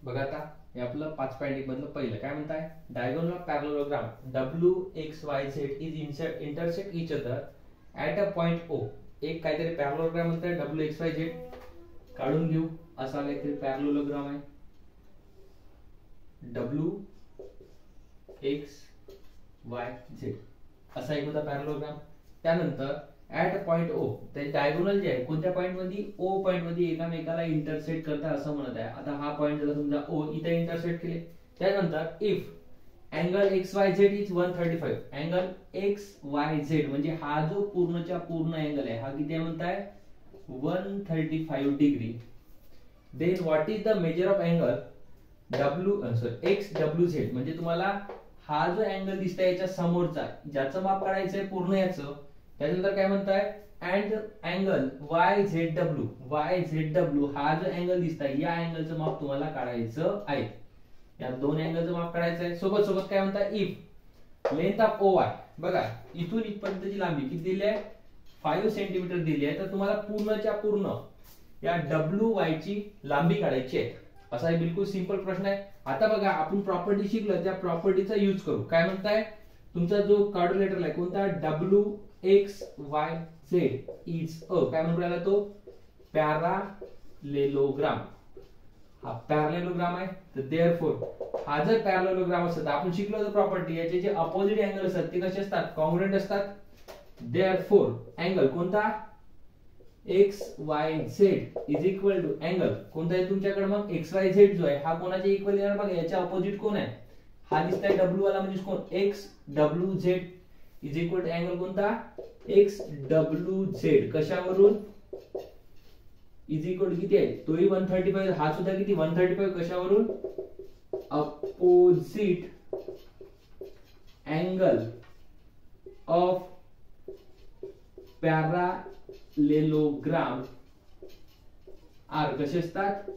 बघा आता हे आपलं 5.1 मधलं पहिलं काय म्हणताय, diagonal of parallelogram W X Y Z is intersect each other at a point O. एक काहीतरी पॅरलोग्राम म्हणताय डब्ल्यू एक्स वाय झेड काढून घेऊ. असा काहीतरी पॅरलोग्राम आहे डब्ल्यू एक्स वाय झेड असा एक होता पॅरलोग्राम. त्यानंतर ऍट अ पॉइंट ओ, ते डायगोनल जे आहे कोणत्या पॉइंट मध्ये, ओ पॉइंट मध्ये एकामेकाला इंटरसेक्ट करतात असं म्हणत आहे. आता हा पॉइंट जर समजा ओ इथे इंटरसेक्ट केले, त्यानंतर if angle x Y Z is 135, angle x Y Z म्हणजे हा जो पूर्णच्या पूर्ण अँगल आहे हा किती आहे म्हणताय 135 degree. Then what is the measure of angle X W Z म्हणजे तुम्हाला हा जो अँगल दिसतोय याच्या समोरचा ज्याचं माप काढायचंय पूर्ण याचं. त्यानंतर काय म्हणताय and angle Y Z W हा जो अँगल दिसताय या अँगलचं माप तुम्हाला काढायचं आहे. या दोन अँगलचं माप काढायचं आहे. सोबत सोबत काय म्हणताय if length of O Y, बघा इथून इथपर्यंतची लांबी किती दिली आहे 5 सेंटीमीटर दिली आहे. तर तुम्हाला पूर्णच्या पूर्ण या डब्ल्यू वाय ची लांबी काढायची आहे. असा एक बिलकुल सिंपल प्रश्न आहे. आता बघा आपण प्रॉपर्टी शिकलो त्या प्रॉपर्टीचा यूज करू. काय म्हणताय तुमचा जो क्वाड्रिलेटरल आहे कोणता W X Y Z is a काय म्हणून राहिला तो पॅरालेलोग्राम. हा पॅरालेलोग्राम आहे. तर देअरफॉर हा जर पॅरालेलोग्राम असता तर आपण शिकलो होतो प्रॉपर्टी याचे जे अपोजिट अँगल असतात ते कसे असतात कॉन्ग्रुएंट असतात. देअरफॉर अँगल कोणता X Y Z is equal to angle कोणता आहे तुमच्याकडे मग एक्स वाय झेड जो आहे हा कोणाच्या इक्वल येणार बघा. याच्या अपोजिट कोण आहे हा दिसतोय डब्ल्यू वाला म्हणजे कोण X W Z is equal to angle कोणता एक्स डब्ल्यू झेड कशावरून इज इक्वल टू किती आहे तोही 135 हा सुद्धा किती 135 कशावरून opposite angle of parallelogram are कसे असतात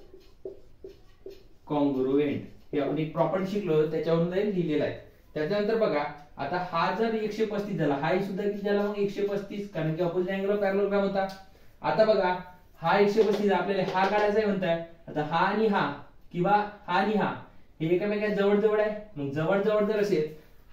कॉन्ग्रुएंट. हे आपण एक प्रॉपर्टी शिकलो त्याच्यावरून लिहिलेलं आहे. त्याच्यानंतर बघा आता हा जर 135 झाला हा सुद्धा किती झाला मग 135 कारण की अपोजिट अँगल ऑफ पॅरालेलोग्राम होता. आता बघा हा 135 आपल्याला हा काढायचा आहे म्हणताय. आता हा आणि हा किंवा हा आणि हा हे एकमेकांच्या जवळ जवळ आहे. मग जवळ जवळ जर असेल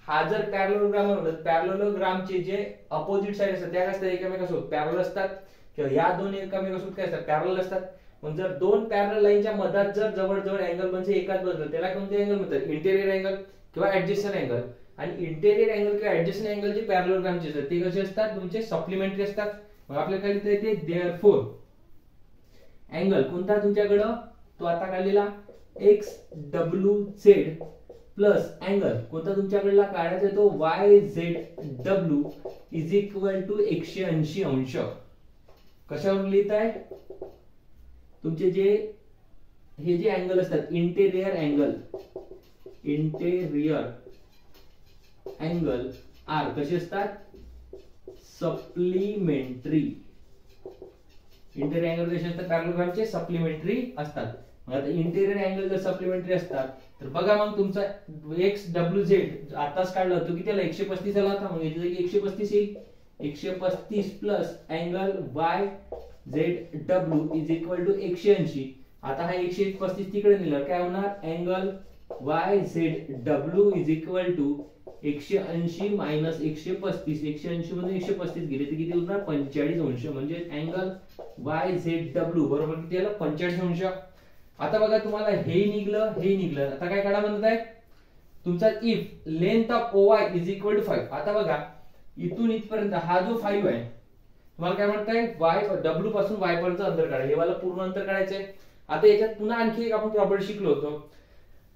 हा जर पॅरालेलोग्राम म्हणलं पॅरालेलोग्रामचे जे अपोजिट साइड असतात त्या कसं एकमेकांसोबत पॅरलल असतात किंवा या दोन एकमेकांसोबत काय असतात पॅरलल असतात. मग जर दोन पॅरलल लाईनच्या मधात जर जवळ जवळ अँगल म्हणजे एकाच बाजूला त्याला कोणते अँगल म्हणतात इंटेरियर अँगल किंवा ऍडजस्टंट अँगल. आणि इंटेरियर अँगल किंवा ऍडजस्टंट अँगल जे पॅरालेलोग्रामचे असतात ते कसे असतात तुमचे सप्लिमेंटरी असतात. मग आपल्याला काय लिहिता येते देअरफॉर अँगल कोणता तुमच्याकडं तो आता काढलेला X W Z plus angle कोणता तुमच्याकडला काढायचा तो Y Z W is equal to 180 अंश. कशावर लिहित आहे तुमचे जे हे जे अँगल असतात इंटेरियर अँगल आर कसे असतात सप्लिमेंटरी. इंटेरियर अँगल कसे असतात पॅरालेलोग्रामचे सप्लिमेंटरी असतात. मग आता इंटेरियर अँगल जर सप्लिमेंटरी असतात तर बघा मग तुमचा एक्स डब्ल्यू झेड आताच काढला तो किती आला 135 आला होता. मग याची जागी 135 येईल 135 plus angle Y Z W is equal to 180. आता हा 135 तिकडे नेलं काय होणार angle Y Z W is equal to 180 minus 135 180 मधून 135 गेले तर किती होणार 45 अंश. म्हणजे अँगल वाय झेड डब्ल्यू बरोबर किती आलं 45 अंश. आता बघा तुम्हाला हे निघलं आता काय काढा म्हणत आहे तुमचा if length of O Y is equal to 5. आता बघा इथून इथपर्यंत हा जो 5 आहे तुम्हाला काय म्हणताय वाय डब्ल्यू पासून वाय पर्यंत अंतर काढा. हे वाला पूर्ण अंतर काढायचंय. आता याच्यात पुन्हा आणखी एक आपण प्रॉपर्टी शिकलो होतो.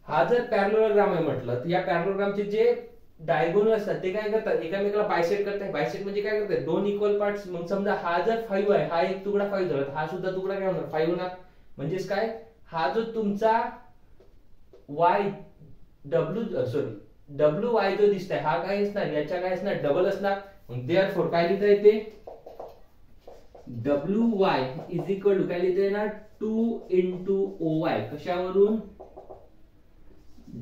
हा जर पॅरालेलोग्राम आहे म्हटलं तर या पॅरालेलोग्रामचे जे डायगोनल असतात ते काय करतात एकामेकाला बायसेक्ट करतात. बायसेक्ट म्हणजे काय करतात दोन इक्वल पार्ट्स. मग समजा हा जर 5 आहे हा एक तुकडा 5 झाला हा सुद्धा तुकडा काय होणार 5 होणार. म्हणजेच काय हा जो तुमचा वाय डब्ल्यू वाय जो दिसतोय हा काय असणार याच्या काय असणार डबल असणार. मग देअरफॉर काय लिहिता येते W Y is equal to काय लिहिता येणार 2 इंटू ओ वाय कशावरून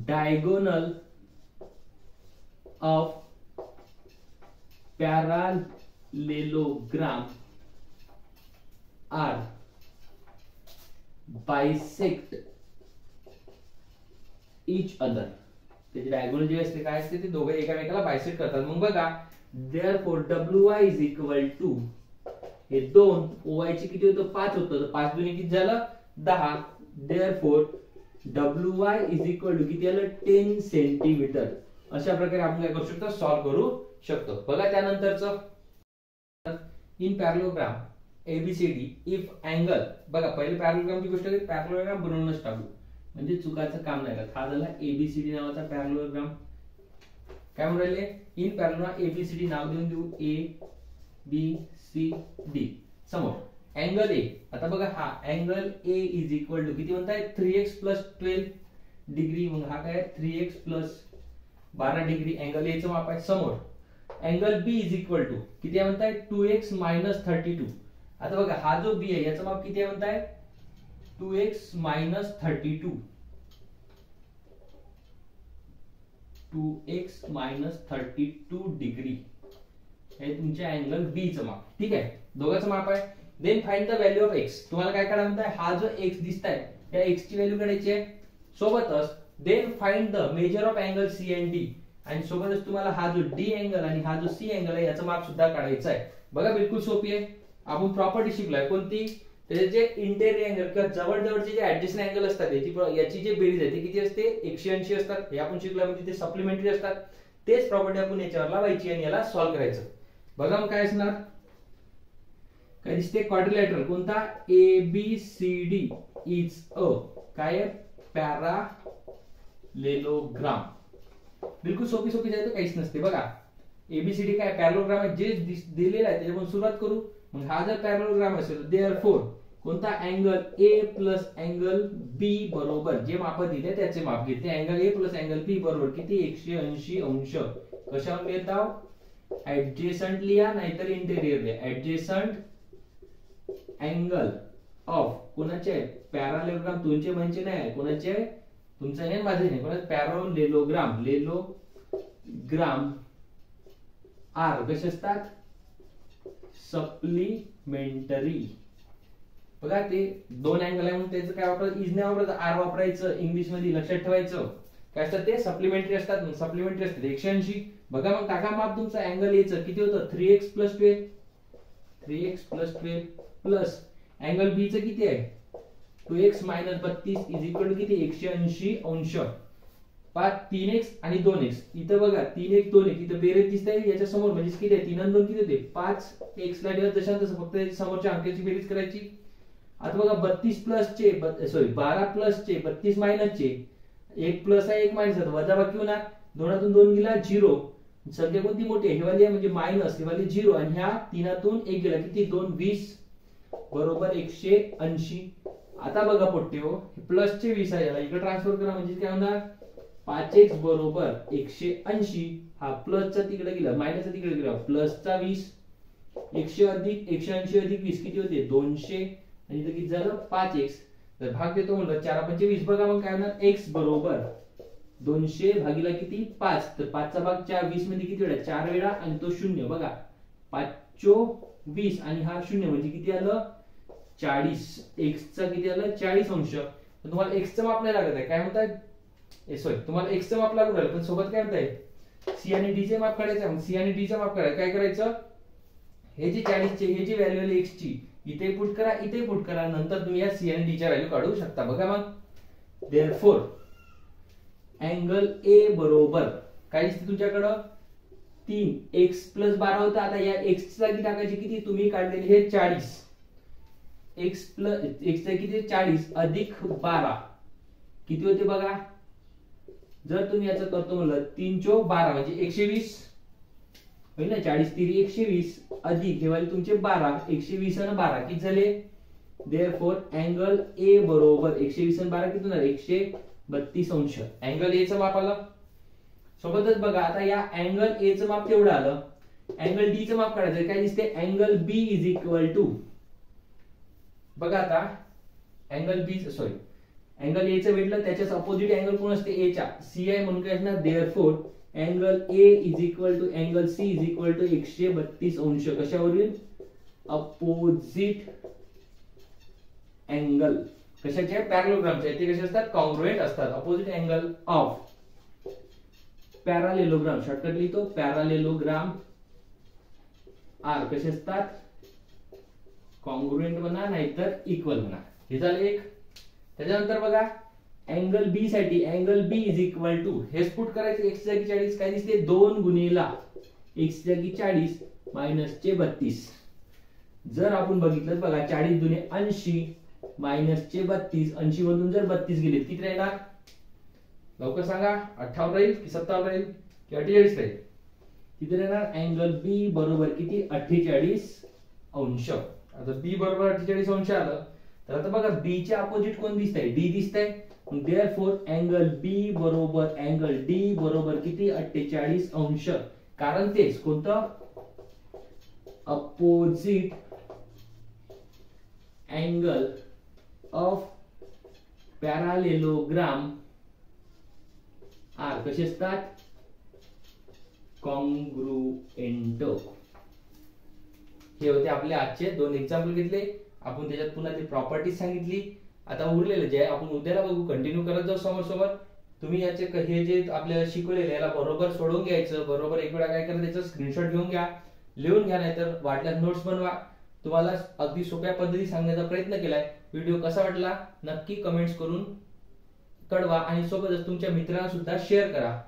diagonal of parallelogram are bisect each other. त्याचे डायगोनल जे असते काय असते ते दोघे एकामेकाला बायसेक्ट करतात. मग बघा therefore WY is equal to हे 2 OY चे किती होतं 5 होतं तर 5 दुनी किती झालं 10. Therefore WY is equal to किती आलं 10 सेंटीमीटर. अशा प्रकारे आपण काय करू शकतो सॉल्व्ह करू शकतो. बघा त्यानंतरचं in parallelogram ABCD if angle. बघा पहिले पॅरलोग्रामची गोष्ट आहे पॅरलोग्राम बनवूनच टाकू म्हणजे चुकाचं काम नाही करत. हा झाला ABCD नावाचा पॅरलोग्राम. काय म्हणून राहिले इन पॅरलोग्राम ABCD नाव देऊन देऊ ABCD. समोर अँगल A. आता बघा हा angle A is equal to किती म्हणताय 3x + 12 डिग्री. मग हा काय 3x + 12 डिग्री अँगल A चं माप आहे. समोर angle B is equal to किती आहे म्हणताय 2x - 32. आता बघा हा जो B आहे याचं माप किती आहे म्हणताय 2x - 32. 2x - 32 डिग्री हे तुमच्या अँगल B चं माप. ठीक आहे दोघांचं माप आहे. Then find the value of x. तुम्हाला काय काढायला म्हणताय हा जो x दिसताय त्या x ची व्हॅल्यू काढायची आहे. सोबतच then find the measure of angle C and D. आणि सोबतच तुम्हाला हा जो D अँगल आणि हा जो C अँगल आहे याचं माप सुद्धा काढायचं आहे. बघा बिलकुल सोपी आहे. आपण प्रॉपर्टी शिकलोय कोणती त्याचे जे इंटेरियर अँगल किंवा जवळजवळचे जे ऍडजस्टंट अँगल असतात याची जे बेरीज आहे ती किती असते 180 असतात. हे आपण शिकलोय म्हणजे ते सप्लिमेंटरी असतात. तेच प्रॉपर्टी आपण याच्यावर लावायची आणि याला सॉल्व्ह करायचं. बघा मग काय असणार काय दिसते क्वाड्रिलॅटरल कोणता ABCD इज अ काय पॅरालेलोग्राम. बिलकुल सोपी आहे तर काहीच नसते. बघा ABCD काय पॅरलोग्राम आहे जे दिलेलं आहे त्याच्यापासून सुरुवात करू. मग हा जर पॅरलोग्राम असेल देअरफॉर कोणता angle A plus angle B बरोबर जे माप दिले त्याचे माप घेते. Angle A plus angle B बरोबर किती 180 अंश. कशावर लिहित आहोत ऍडजेसंट लिहा नाहीतर इंटेरियर लिहा. ऍडजेसंट अँगल ऑफ कोणाचे पॅरालेलोग्राम तुमचे म्हणजे नाही कोणाचे तुमचं नाही माझे नाही कोणाचे पॅरालेलोग्राम लेलोग्राम R कसे असतात सप्लिमेंटरी. बघा ते दोन अँगल आहे म्हणून त्याचं काय वापरायचं इज नाही वापरायचं R वापरायचं. इंग्लिश मध्ये लक्षात ठेवायचं काय असतात ते सप्लिमेंटरी असतात. मग सप्लिमेंटरी असतात 180. बघा मग टाका माप तुमचं अँगल A चं किती होतं 3x + 12 3x + 12 plus angle B चं किती आहे 2x - 32 इज इक्वल टू किती 180 अंश. 3x आणि 2x इथं बघा 3x 2x इथं बेरीज दिसते याच्या समोर म्हणजे किती आहे 3 आणि 2 किती होते 5x ला डिवाइड जशा तसं फक्त याच्या समोरच्या अंकाची बेरीज करायची. आता बघा 32 प्लस चे 12 प्लस चे 32 मायनस चे 1 प्लस आहे 1 मायनस आहे वजाबाकी होणार. 2तून 2 गेला 0. संख्या कोणती मोठी आहे ही वाली म्हणजे मायनस ही वाली 0 आणि ह्या 3तून 1 गेला किती 2 20 बरोबर 180. आता बघा पोट्टेओ प्लस चे 20 आहे याला इकडे ट्रान्सफर करा म्हणजे काय होणार 5x बरोबर 180. हा प्लस चा तिकडे गेला मायनस चा तिकडे गेला प्लस चा 20 180 अधिक 20 किती होते 200 आणि इथे किती झालं 5x. तर भाग देतो म्हणलं 4×5 = 20. बघा मग काय होणार x बरोबर 200 भागीला किती 5. तर 5 चा भाग 4 20 मध्ये किती वेळा 4 वेळा आणि तो 0. बघा 5×20 आणि हा 0 म्हणजे किती आलं 40. x चा किती आलं 40 अंश. तर तुम्हाला x चं माप नाही लागत आहे काय म्हणताय तुम्हाला x चं माप लागू राहिलं पण सोबत काय म्हणताय C आणि D चे माप काढायचं. मग C आणि D चं माप काढायचं काय करायचं हे जे 40 चे हे जी व्हॅल्यू आली x ची इथे पुट करा इथे पुट करा नंतर तुम्ही या C आणि D च्या व्हॅल्यू काढू शकता. बघा मग देअरफॉर अँगल A बरोबर काय दिसते तुमच्याकडं 3x + 12 होता. आता या x ची जागी टाकायची किती तुम्ही काढलेली हे 40 x चा किती 40 अधिक 12 किती होते बघा. जर तुम्ही याचं करतो म्हणलं 3×12 म्हणजे 120 होईल ना 40 3 120 अधिक हे वाले तुमचे 12 120 आणि 12 किती झाले. देअरफॉर अँगल A बरोबर 120 आणि 12 किती होणार 132 अंश. अँगल A चं माप आलं. सोबतच बघा आता या अँगल A चं माप केवढं आलं. अँगल D चं माप काढायचं काय दिसते angle B is equal to बघा आता अँगल B अँगल A चं भेटलं त्याच्याच अपोजिट अँगल कोण असते A च्या C आहे म्हणून काय असणार therefore angle A is equal to angle C is equal to 132 अंश. कशावरील अपोजिट अँगल कशाचे पॅरलोग्रामचे, ते कसे असतात कॉन्ग्रुएंट असतात, opposite angle of parallelogram, shortcut लिहितो पॅरालेलोग्राम आर कसे असतात कॉन्ग्रुएंट म्हणा नाहीतर इक्वल म्हणा. हे झालं एक. त्याच्यानंतर बघा अँगल बी साठी angle B is equal to हेच पुट करायचं, x जागी 40 काय दिसते 2 गुणिला x जागी 40 मायनस चे 32. जर आपण बघितलं बघा 40 दुने 80 मायनस चे 32, 80 मधून जर 32 गेले किती राहणार लवकर सांगा, 58 राहील की 57 राहील की 48 राहील, किती राहणार अँगल बी बरोबर किती 48 अंश. आता बी बरोबर 48 अंश आलं तर आता बघा बी च्या अपोजिट कोण दिसतंय डी दिसतंय, देअरफॉर अँगल बी बरोबर अँगल डी बरोबर किती 48 अंश, कारण तेच कोणतं opposite angle of parallelogram are कसे असतात कॉन्ग्रुएंट. हे होते आपले आजचे 2 एक्झाम्पल घेतले आपण, त्याच्यात पुन्हा ती प्रॉपर्टी सांगितली. आता उरलेलं जे आपण उद्याला बघू, कंटिन्यू करत जाऊ समोर समोर. तुम्ही याचे हे जे आपल्याला शिकवलेलं याला बरोबर सोडवून घ्यायचं, बरोबर एक वेळा काय करायचं त्याचा स्क्रीनशॉट घेऊन घ्या, लिहून घ्या, नाहीतर वाटल्यास नोट्स बनवा. तुम्हाला अगदी सोप्या पद्धती सांगण्याचा प्रयत्न केलाय. व्हिडिओ कसा वाटला नक्की कमेंट्स करून कळवा आणि सोबतच तुमच्या मित्रांना सुद्धा शेअर करा.